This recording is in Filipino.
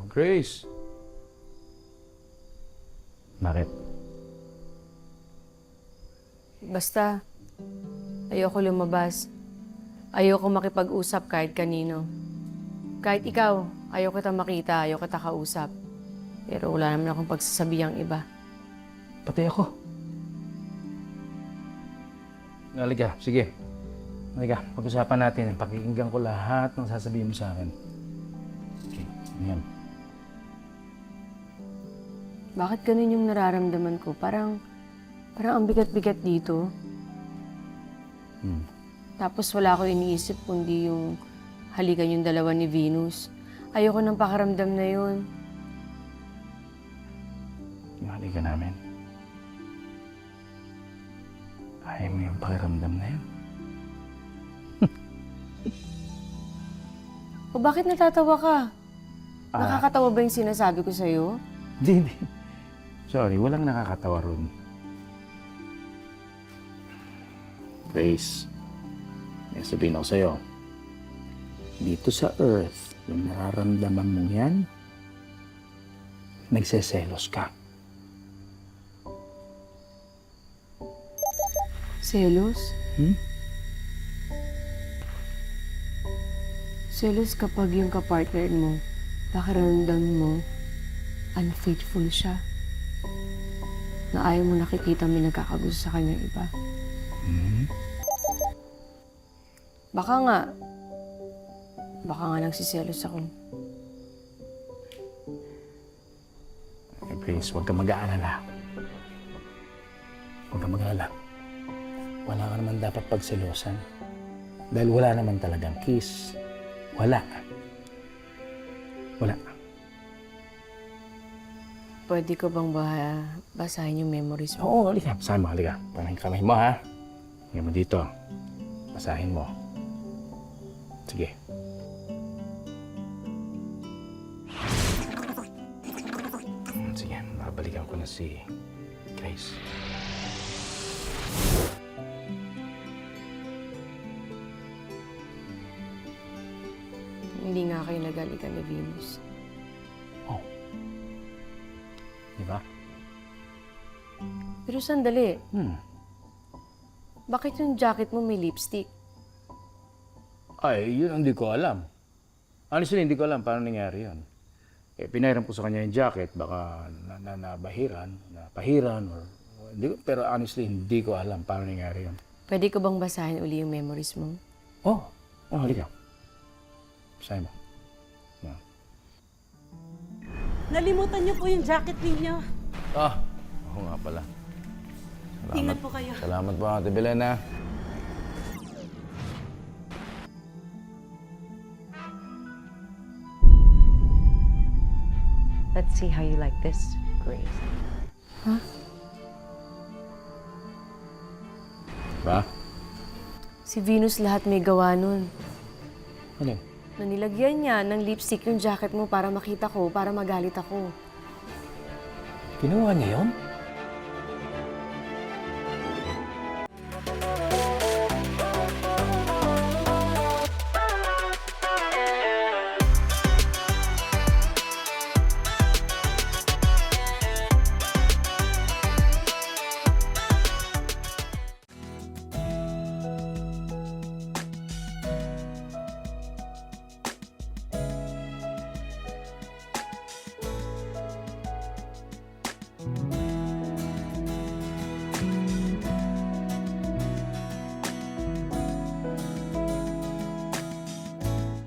Oh, Grace. Bakit? Basta, ayoko lumabas. Ayoko makipag-usap kahit kanino. Kahit ikaw, ayoko kita makita, ayoko kita kausap. Pero wala naman akong pagsasabihang iba. Pati ako. Halika, sige. Halika, pag-usapan natin. Pakikinggan ko lahat ng sasabihin mo sa akin. Okay, yan. Bakit ganun yung nararamdaman ko? Parang ang bigat-bigat dito. Tapos wala ko iniisip kundi yung halikan yung dalawa ni Venus. Ayoko ng pakaramdam na yun. Yung halika namin. Ayaw mo yung pakiramdam na yun. O bakit natatawa ka? Nakakatawa ba yung sinasabi ko sa'yo? Hindi. Sorry, walang nakakatawa ron. Grace, may sabihin ako sa'yo. Dito sa Earth, yung nararamdaman mong yan, nagseselos ka. Selos? Hmm? Selos kapag yung kapartner mo, pakiramdam mo, unfaithful siya. Na ayaw mo nakikita may nagkakagusto sa kanyang iba. Baka nga nagsiselos ako. Grace, huwag ka mag-aalala. Huwag ka mag-aalala. Wala ka naman dapat pagselosan. Dahil wala naman talagang kiss. Wala. Wala. Pwede ko bang basahin yung memories mo? Oo, halika. Basahin mo, halika. Panahing kamay mo, ha? Hinggan mo dito. Basahin mo. Sige. Sige, babalikan ko na si Grace. Hindi nga kayo nagalikan ni Venus. Oh. Diba? Pero sandali, Hmm. bakit yung jacket mo may lipstick? Ay, yun ang hindi ko alam. Honestly, hindi ko alam paano nangyari yun. Pinairam ko sa kanya yung jacket, baka napahiran, or... Pero honestly, hindi ko alam paano nangyari yun. Pwede ko bang basahin uli yung memories mo? Oh, halika. Basahin mo. Yan. Nalimutan niyo po yung jacket ninyo. Oo nga pala. Ingat po kayo. Salamat po, Ate Belen, ha? Let's see how you like this, Grace. Ba? Si Venus lahat may gawa nun. Ano? Na nilagyan niya ng lipstick yung jacket mo para makita ko, para magalit ako. Ginawa niya yun?